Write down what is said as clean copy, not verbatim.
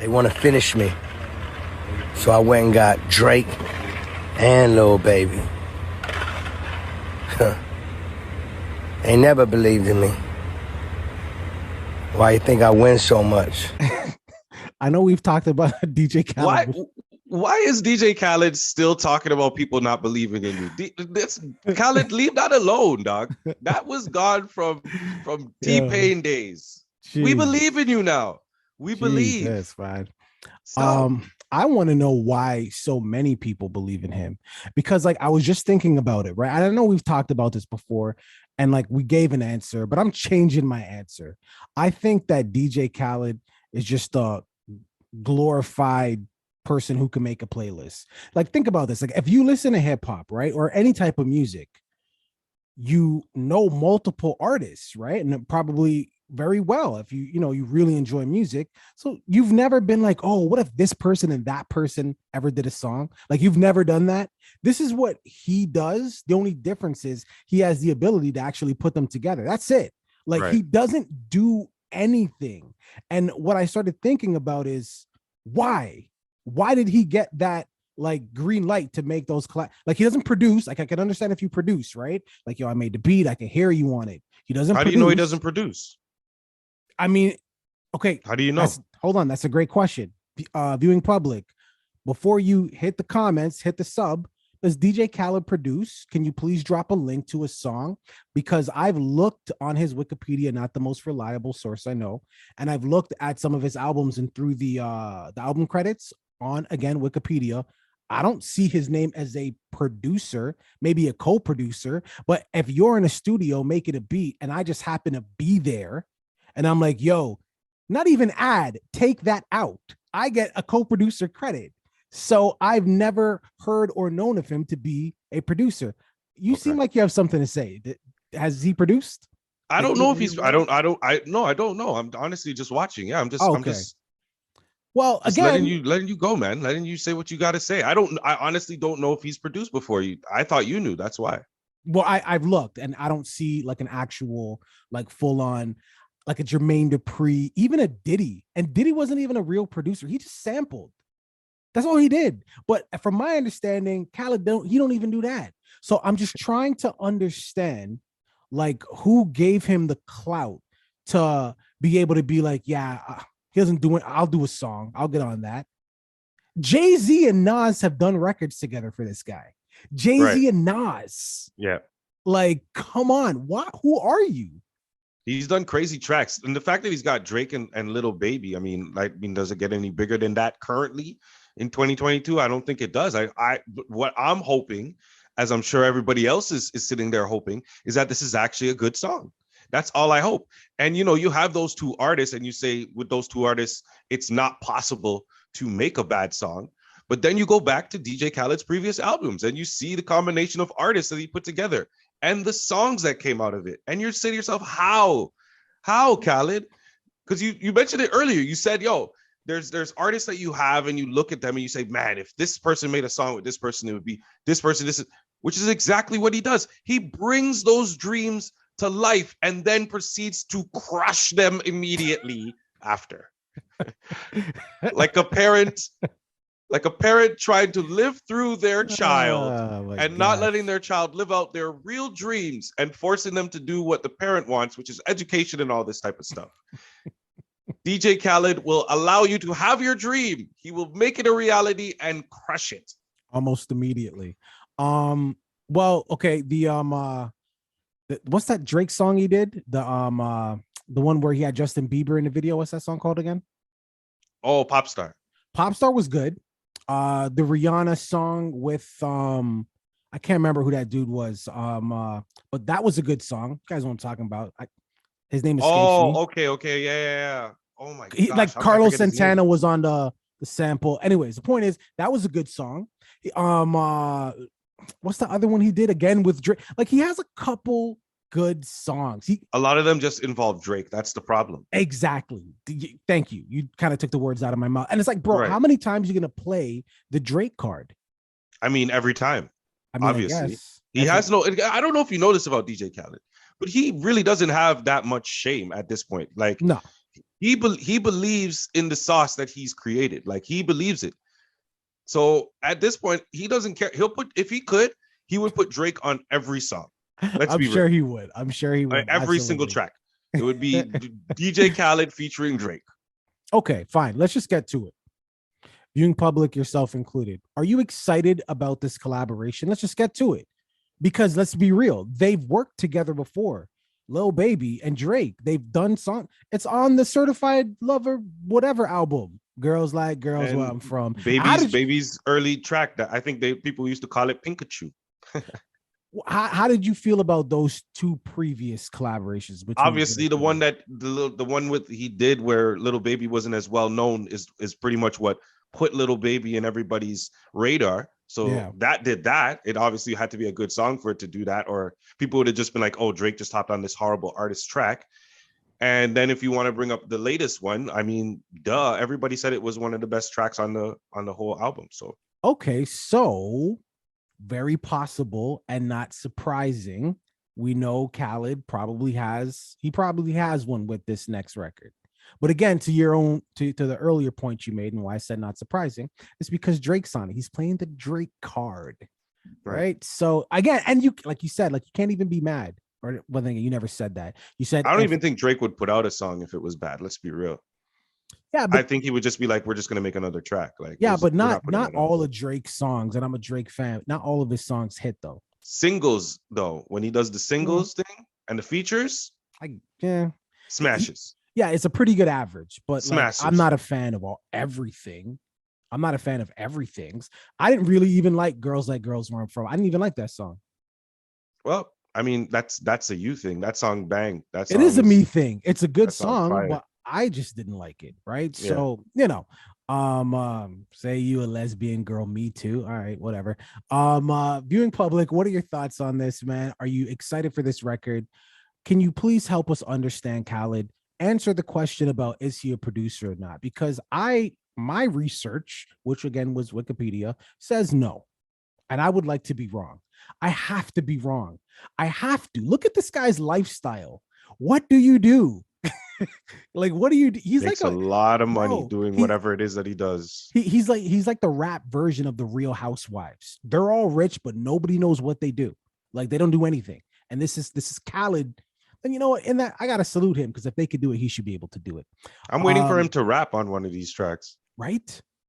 They want to finish me. So I went and got Drake and Lil Baby. They never believed in me. Why you think I win so much? I know we've talked about DJ Khaled. Why is DJ Khaled still talking about people not believing in you? Khaled, leave that alone, dog. That was gone from T-Pain days. Jeez. We believe in you now. We believe. That's fine. I want to know why so many people believe in him, because like I was just thinking about it, right? I don't know, we've talked about this before and like we gave an answer, but I'm changing my answer. I think that DJ Khaled is just a glorified person who can make a playlist. Like, think about this. Like, if you listen to hip hop, right, or any type of music, you know multiple artists, right? And probably very well if you really enjoy music. So you've never been like, oh, what if this person and that person ever did a song? Like, you've never done that. This is what he does. The only difference is he has the ability to actually put them together. That's it. Like, right. He doesn't do anything. And what I started thinking about is why did he get that like green light to make those like, he doesn't produce. Like, I can understand if you produce, right? Like, yo, I made the beat, I can hear you on it. He doesn't. How do you know he doesn't produce? I mean, okay. How do you know? Hold on. That's a great question. Viewing public, before you hit the comments, hit the sub. Does DJ Khaled produce? Can you please drop a link to a song? Because I've looked on his Wikipedia, not the most reliable source I know, and I've looked at some of his albums and through the album credits on, again, Wikipedia. I don't see his name as a producer, maybe a co-producer, but if you're in a studio making a beat and I just happen to be there, and I'm like, yo, not even add, take that out, I get a co-producer credit. So I've never heard or known of him to be a producer. You seem like you have something to say. Has he produced? I don't know if he's, I don't know. I'm honestly just watching. Yeah, I'm just well, just again, letting you go, man. Letting you say what you got to say. I honestly don't know if he's produced before you. I thought you knew. That's why. Well, I've looked and I don't see like an actual, like full on, like a Jermaine Dupri, even a Diddy. And Diddy wasn't even a real producer. He just sampled. That's all he did. But from my understanding, Khaled he don't even do that. So I'm just trying to understand like who gave him the clout to be able to be like, yeah, he doesn't do it. I'll do a song. I'll get on that. Jay-Z and Nas have done records together for this guy. Jay-Z and Nas. Yeah. Like, come on. Who are you? He's done crazy tracks. And the fact that he's got Drake and Little Baby, I mean, does it get any bigger than that currently in 2022? I don't think it does. What I'm hoping, as I'm sure everybody else is sitting there hoping, is that this is actually a good song. That's all I hope. And, you have those two artists and you say with those two artists, it's not possible to make a bad song. But then you go back to DJ Khaled's previous albums and you see the combination of artists that he put together and the songs that came out of it. And you're saying to yourself, how Khaled? Because you mentioned it earlier. You said, yo, there's artists that you have and you look at them and you say, man, if this person made a song with this person, it would be this person, which is exactly what he does. He brings those dreams to life and then proceeds to crush them immediately after. like a parent trying to live through their child and not letting their child live out their real dreams and forcing them to do what the parent wants, which is education and all this type of stuff. DJ Khaled will allow you to have your dream. He will make it a reality and crush it almost immediately. Well, okay, what's that Drake song he did? The one where he had Justin Bieber in the video. What's that song called again? Oh, Popstar. Popstar was good. The Rihanna song with I can't remember who that dude was. But that was a good song. You guys know what I'm talking about. His name is okay, yeah. Oh my god. Like Carlos Santana was on the sample. Anyways, the point is that was a good song. What's the other one he did again with Drake? Like, he has a couple good songs. A lot of them just involve Drake. That's the problem. Exactly. Thank you. You kind of took the words out of my mouth. And it's like, bro, How many times are you gonna play the Drake card? I mean, every time. Obviously. He has I don't know if you know this about DJ Khaled, but he really doesn't have that much shame at this point. Like, no. He believes in the sauce that he's created. Like he believes it. So at this point, he doesn't care. He'll put if he could, he would put Drake on every song. Let's I'm be sure real. he would. I'm sure he would. Every single Absolutely. track. It would be DJ Khaled featuring Drake. Okay, fine. Let's just get to it. Viewing public, yourself included. Are you excited about this collaboration? Let's just get to it. Because let's be real, they've worked together before. Lil Baby and Drake, they've done song. It's on the Certified Lover whatever album. Girls Like Girls, And where I'm from. Baby's early track that I think people used to call it Pikachu. How did you feel about those two previous collaborations? Obviously, the one with he did where Little Baby wasn't as well known is pretty much what put Little Baby in everybody's radar. So Yeah. that did that. It obviously had to be a good song for it to do that, or people would have just been like, "Oh, Drake just hopped on this horrible artist track." And then if you want to bring up the latest one, I mean, duh, everybody said it was one of the best tracks on the whole album. So okay, so very possible and not surprising. We know Khaled probably has one with this next record. But again, to your own to the earlier point you made and why I said not surprising, it's because Drake's on it. He's playing the Drake card. Right. So again, and you like you said, like you can't even be mad. Or well, you never said that. You said I don't even think Drake would put out a song if it was bad. Let's be real. Yeah, but I think he would just be like, "We're just gonna make another track." Like, yeah, but not all of Drake's songs, and I'm a Drake fan. Not all of his songs hit though. Singles though, when he does the singles thing and the features, smashes. Yeah, it's a pretty good average, but like, I'm not a fan of everything. I'm not a fan of everything's. I didn't really even like Girls Like Girls Where I'm From. I didn't even like that song. Well, I mean, that's a you thing. That song banged. It is a me thing. It's a good song, but I just didn't like it. Right. Yeah. So, say you a lesbian girl, me too. All right, whatever. Viewing public, what are your thoughts on this, man? Are you excited for this record? Can you please help us understand Khaled? Answer the question about is he a producer or not? Because my research, which again was Wikipedia, says no. And I would like to be wrong. I have to be wrong. I have to. Look at this guy's lifestyle. What do you do? Like, what do you do? He's makes like a lot of money doing whatever it is that he does. He's like the rap version of the Real Housewives. They're all rich, but nobody knows what they do. Like, they don't do anything. And this is Khaled. And you know what? In that, I gotta salute him, because if they could do it, he should be able to do it. I'm waiting for him to rap on one of these tracks. Right?